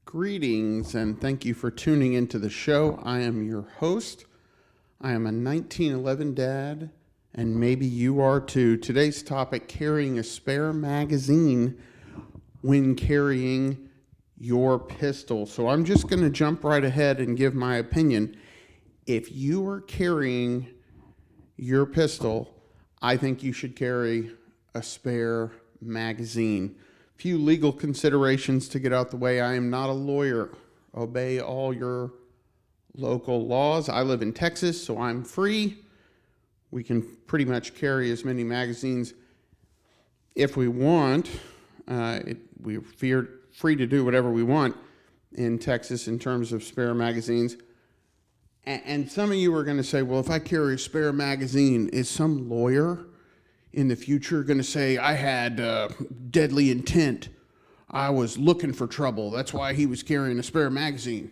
Greetings and thank you for tuning into the show. I am your host. I am a 1911 dad, and maybe you are too. Today's topic, carrying a spare magazine when carrying your pistol. So I'm just going to jump right ahead and give my opinion. If you are carrying your pistol, I think you should carry a spare magazine. Few legal considerations to get out the way. I am not a lawyer. Obey all your local laws. I live in Texas, so I'm free. We can pretty much carry as many magazines if we want. We're free to do whatever we want in Texas in terms of spare magazines. And some of you are going to say, well, if I carry a spare magazine, is some lawyer in the future going to say, I had deadly intent. I was looking for trouble. That's why he was carrying a spare magazine.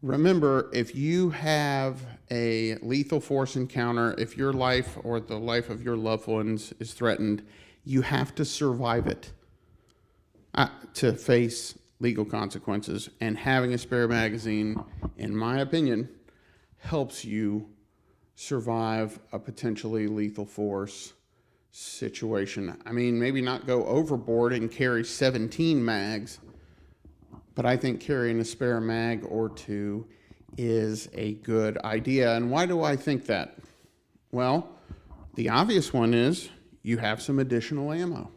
Remember, if you have a lethal force encounter, if your life or the life of your loved ones is threatened, you have to survive it to face legal consequences. And having a spare magazine, in my opinion, helps you survive a potentially lethal force situation. I mean, maybe not go overboard and carry 17 mags, but I think carrying a spare mag or two is a good idea. And why do I think that? Well, the obvious one is you have some additional ammo.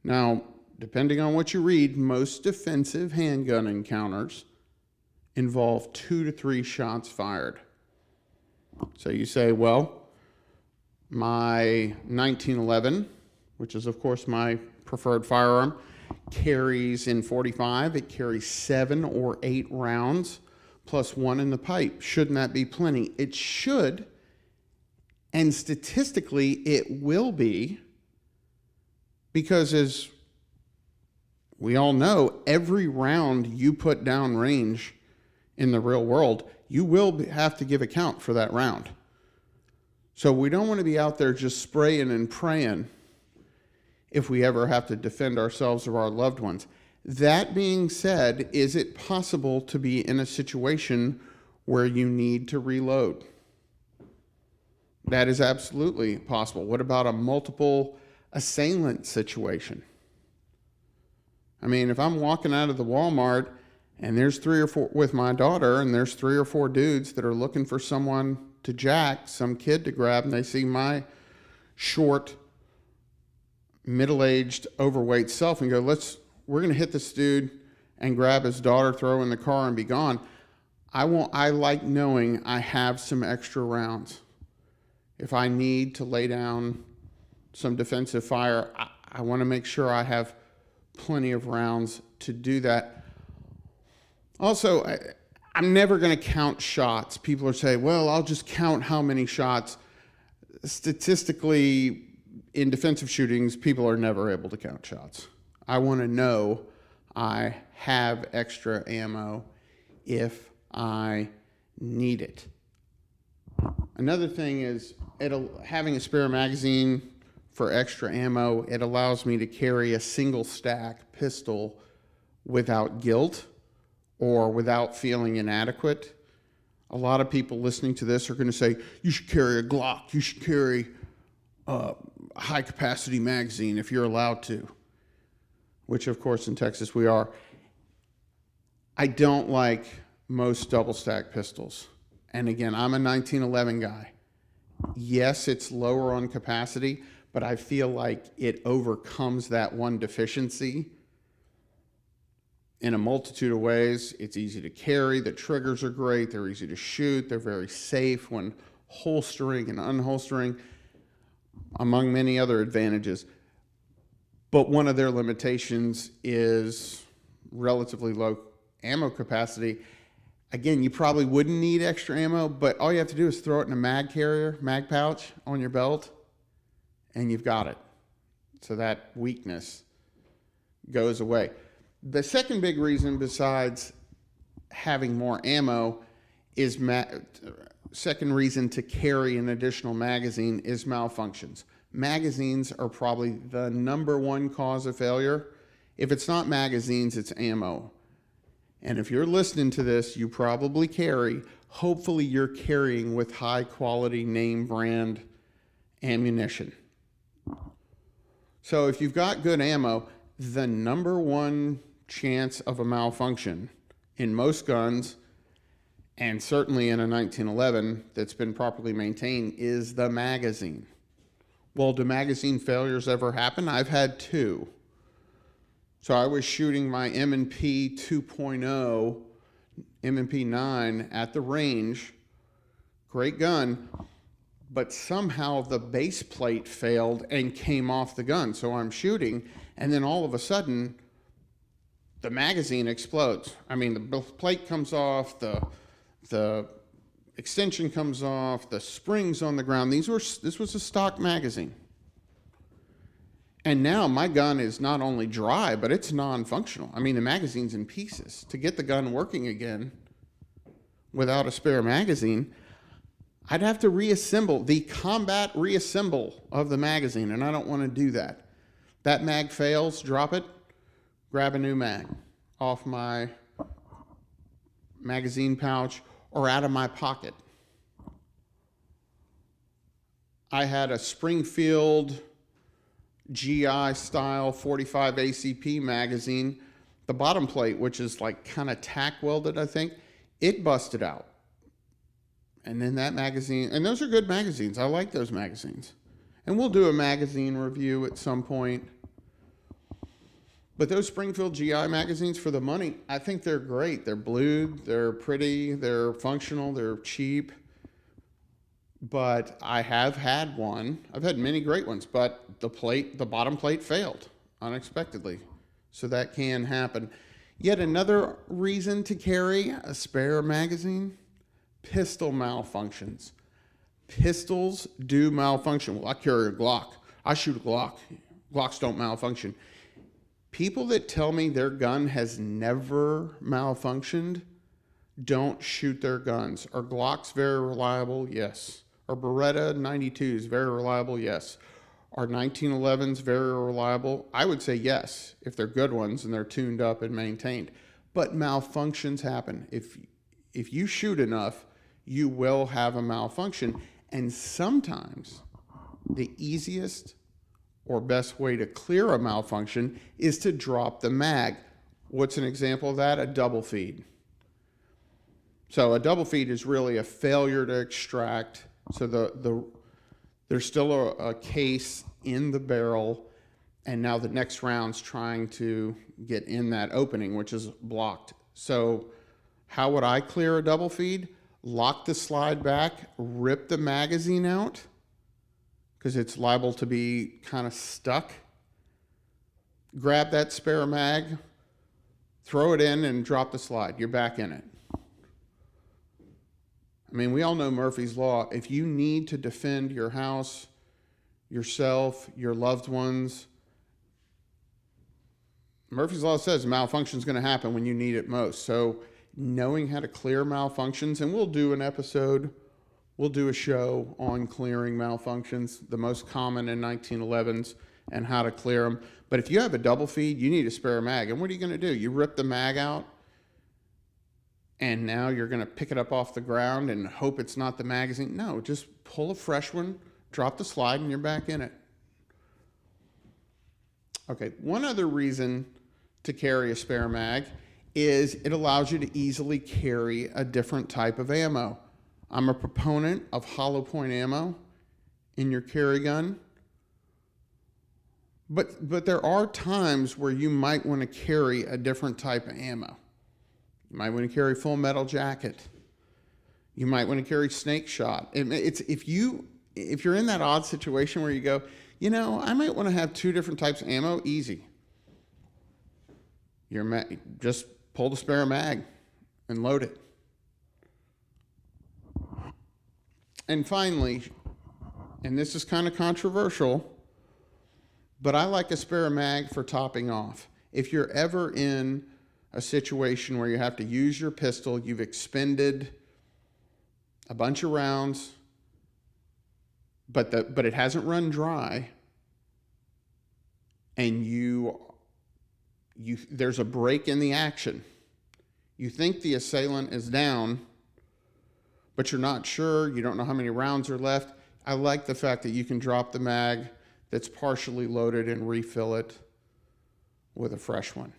Now, depending on what you read, most defensive handgun encounters involve 2 to 3 shots fired. So you say, well, my 1911, which is of course my preferred firearm, carries in .45, it carries 7 or 8 rounds plus 1 in the pipe. Shouldn't that be plenty? It should, and statistically it will be, because as we all know, every round you put down range in the real world, you will have to give account for that round. So we don't want to be out there just spraying and praying if we ever have to defend ourselves or our loved ones. That being said, is it possible to be in a situation where you need to reload? That is absolutely possible. What about a multiple assailant situation? I mean, if I'm walking out of the Walmart and there's 3 or 4 with my daughter, and there's 3 or 4 dudes that are looking for someone to jack, some kid to grab, and they see my short, middle-aged, overweight self and go, we're going to hit this dude and grab his daughter, throw her in the car, and be gone. I like knowing I have some extra rounds. If I need to lay down some defensive fire, I want to make sure I have plenty of rounds to do that. Also, I'm never going to count shots. People are saying, well, I'll just count how many shots. Statistically, in defensive shootings, people are never able to count shots. I want to know I have extra ammo if I need it. Another thing is having a spare magazine for extra ammo. It allows me to carry a single stack pistol without guilt or without feeling inadequate. A lot of people listening to this are going to say, you should carry a Glock, you should carry a high-capacity magazine if you're allowed to, which, of course, in Texas we are. I don't like most double-stack pistols. And again, I'm a 1911 guy. Yes, it's lower on capacity, but I feel like it overcomes that one deficiency in a multitude of ways. It's easy to carry. The triggers are great. They're easy to shoot. They're very safe when holstering and unholstering, among many other advantages. But one of their limitations is relatively low ammo capacity. Again, you probably wouldn't need extra ammo, but all you have to do is throw it in a mag carrier, mag pouch on your belt, and you've got it. So that weakness goes away. The second big reason, besides having more ammo, is second reason to carry an additional magazine is malfunctions. Magazines are probably the number one cause of failure If it's not magazines, it's ammo. And if you're listening to this, you probably carry, hopefully you're carrying with high quality name brand ammunition. So if you've got good ammo, the number one chance of a malfunction in most guns, and certainly in a 1911 that's been properly maintained, is the magazine. Well, do magazine failures ever happen? I've had 2. So I was shooting my M&P 2.0, M&P 9 at the range, great gun, but somehow the base plate failed and came off the gun. So I'm shooting, and then all of a sudden, the magazine explodes. I mean, the plate comes off, the extension comes off, the springs on the ground. This was a stock magazine. And now my gun is not only dry, but it's non-functional. I mean, the magazine's in pieces. To get the gun working again without a spare magazine, I'd have to reassemble, the combat reassemble of the magazine, and I don't want to do that. That mag fails, drop it, grab a new mag off my magazine pouch or out of my pocket. I had a Springfield GI style 45 ACP magazine. The bottom plate, which is like kind of tack welded, I think, it busted out. And then that magazine, and those are good magazines. I like those magazines. And we'll do a magazine review at some point. But those Springfield GI magazines, for the money, I think they're great. They're blued, they're pretty, they're functional, they're cheap. But I have had one. I've had many great ones, but the bottom plate failed unexpectedly. So that can happen. Yet another reason to carry a spare magazine, pistol malfunctions. Pistols do malfunction. Well, I carry a Glock. I shoot a Glock. Glocks don't malfunction. People that tell me their gun has never malfunctioned don't shoot their guns. Are Glocks very reliable? Yes. Are Beretta 92s very reliable? Yes. Are 1911s very reliable? I would say yes, if they're good ones and they're tuned up and maintained. But malfunctions happen. If you shoot enough, you will have a malfunction. And sometimes the easiest or best way to clear a malfunction is to drop the mag. What's an example of that? A double feed. So a double feed is really a failure to extract. So there's still a case in the barrel, and now the next round's trying to get in that opening, which is blocked. So how would I clear a double feed? Lock the slide back, rip the magazine out, because it's liable to be kind of stuck. Grab that spare mag, throw it in, and drop the slide. You're back in it. I mean, we all know Murphy's Law. If you need to defend your house, yourself, your loved ones, Murphy's Law says malfunction is going to happen when you need it most. So knowing how to clear malfunctions, and we'll do an episode, we'll do a show on clearing malfunctions, the most common in 1911s, and how to clear them. But if you have a double feed, you need a spare mag. And what are you going to do? You rip the mag out, and now you're going to pick it up off the ground and hope it's not the magazine. No, just pull a fresh one, drop the slide, and you're back in it. Okay, one other reason to carry a spare mag is it allows you to easily carry a different type of ammo. I'm a proponent of hollow point ammo in your carry gun. But there are times where you might want to carry a different type of ammo. You might want to carry full metal jacket. You might want to carry snake shot. It's if you're in that odd situation where you go, you know, I might want to have 2 different types of ammo, easy. Just pull the spare mag and load it. And finally, and this is kind of controversial, but I like a spare mag for topping off. If you're ever in a situation where you have to use your pistol, you've expended a bunch of rounds, but it hasn't run dry, and you there's a break in the action. You think the assailant is down, but you're not sure. You don't know how many rounds are left. I like the fact that you can drop the mag that's partially loaded and refill it with a fresh one,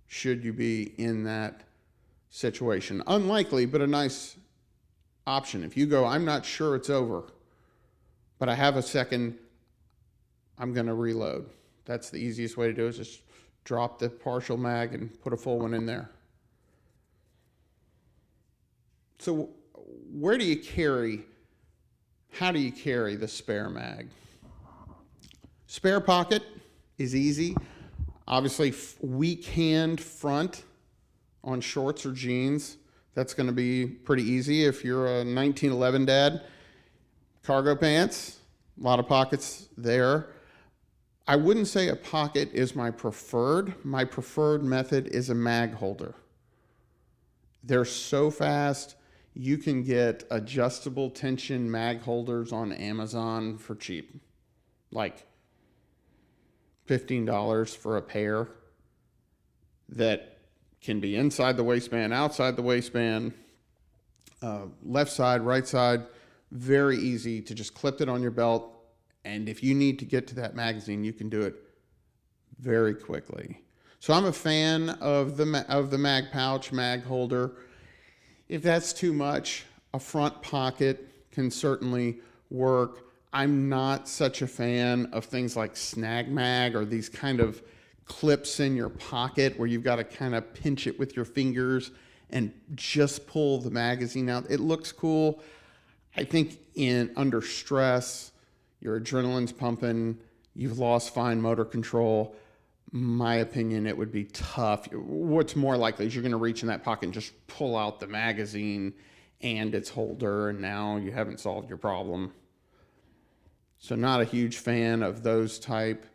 should you be in that situation. Unlikely, but a nice option. If you go, I'm not sure it's over, but I have a second, I'm going to reload. That's the easiest way to do it, is just drop the partial mag and put a full one in there. So how do you carry the spare mag? Spare pocket is easy. Obviously, weak hand front on shorts or jeans, that's going to be pretty easy. If you're a 1911 dad, cargo pants, a lot of pockets there. I wouldn't say a pocket is my preferred. My preferred method is a mag holder. They're so fast. You can get adjustable tension mag holders on Amazon for cheap, like $15 for a pair, that can be inside the waistband, outside the waistband, left side, right side. Very easy to just clip it on your belt. And if you need to get to that magazine, you can do it very quickly. So I'm a fan of the mag pouch, mag holder. If that's too much, a front pocket can certainly work. I'm not such a fan of things like Snag Mag or these kind of clips in your pocket where you've got to kind of pinch it with your fingers and just pull the magazine out. It looks cool. I think under stress, your adrenaline's pumping, you've lost fine motor control. My opinion, it would be tough. What's more likely is you're going to reach in that pocket and just pull out the magazine and its holder, and now you haven't solved your problem. So not a huge fan of those type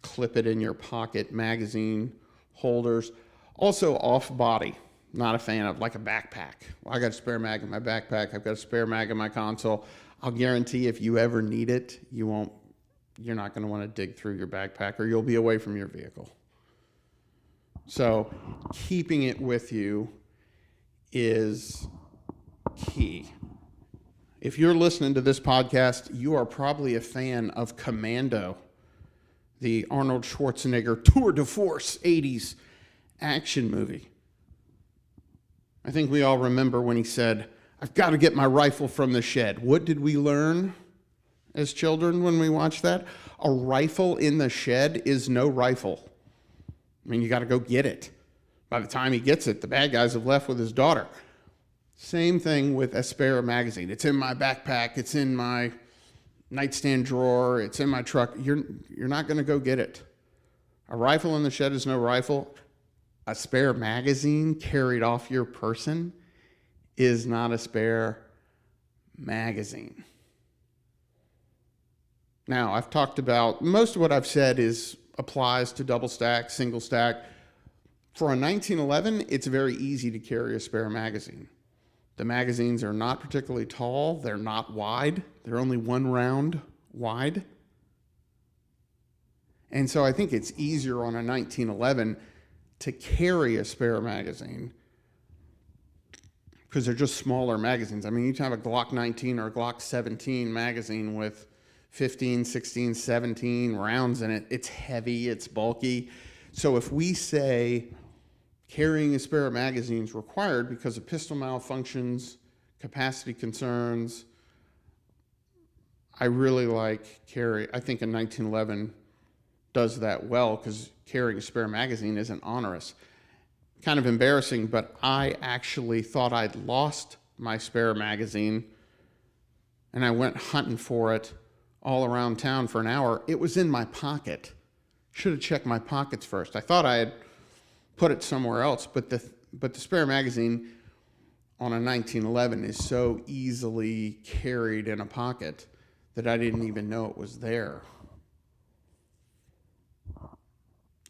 clip it in your pocket magazine holders. Also off body, not a fan of, like a backpack. Well, I got a spare mag in my backpack. I've got a spare mag in my console. I'll guarantee if you ever need it, you're not going to want to dig through your backpack, or you'll be away from your vehicle. So keeping it with you is key. If you're listening to this podcast, you are probably a fan of Commando, the Arnold Schwarzenegger tour de force 80s action movie. I think we all remember when he said, "I've got to get my rifle from the shed." What did we learn as children when we watched that? A rifle in the shed is no rifle. I mean, you got to go get it. By the time he gets it, the bad guys have left with his daughter. Same thing with a spare magazine. It's in my backpack. It's in my nightstand drawer. It's in my truck. You're not going to go get it. A rifle in the shed is no rifle. A spare magazine carried off your person is not a spare magazine. Now, I've talked about, most of what I've said applies to double stack, single stack. For a 1911, it's very easy to carry a spare magazine. The magazines are not particularly tall. They're not wide. They're only one round wide. And so I think it's easier on a 1911 to carry a spare magazine because they're just smaller magazines. I mean, you can have a Glock 19 or a Glock 17 magazine with 15, 16, 17 rounds in it. It's heavy, it's bulky. So if we say carrying a spare magazine is required because of pistol malfunctions, capacity concerns, I really like I think a 1911 does that well because carrying a spare magazine isn't onerous. Kind of embarrassing, but I actually thought I'd lost my spare magazine and I went hunting for it all around town for an hour. It was in my pocket. Should have checked my pockets first. I thought I had put it somewhere else, but the spare magazine on a 1911 is so easily carried in a pocket that I didn't even know it was there.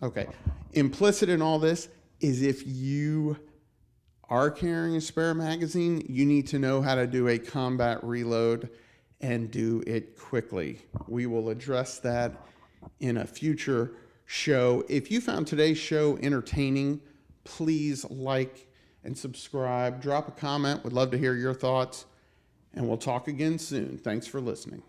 Okay, implicit in all this is if you are carrying a spare magazine, you need to know how to do a combat reload and do it quickly. We will address that in a future show. If you found today's show entertaining, please like and subscribe. Drop a comment. Would love to hear your thoughts. And we'll talk again soon. Thanks for listening.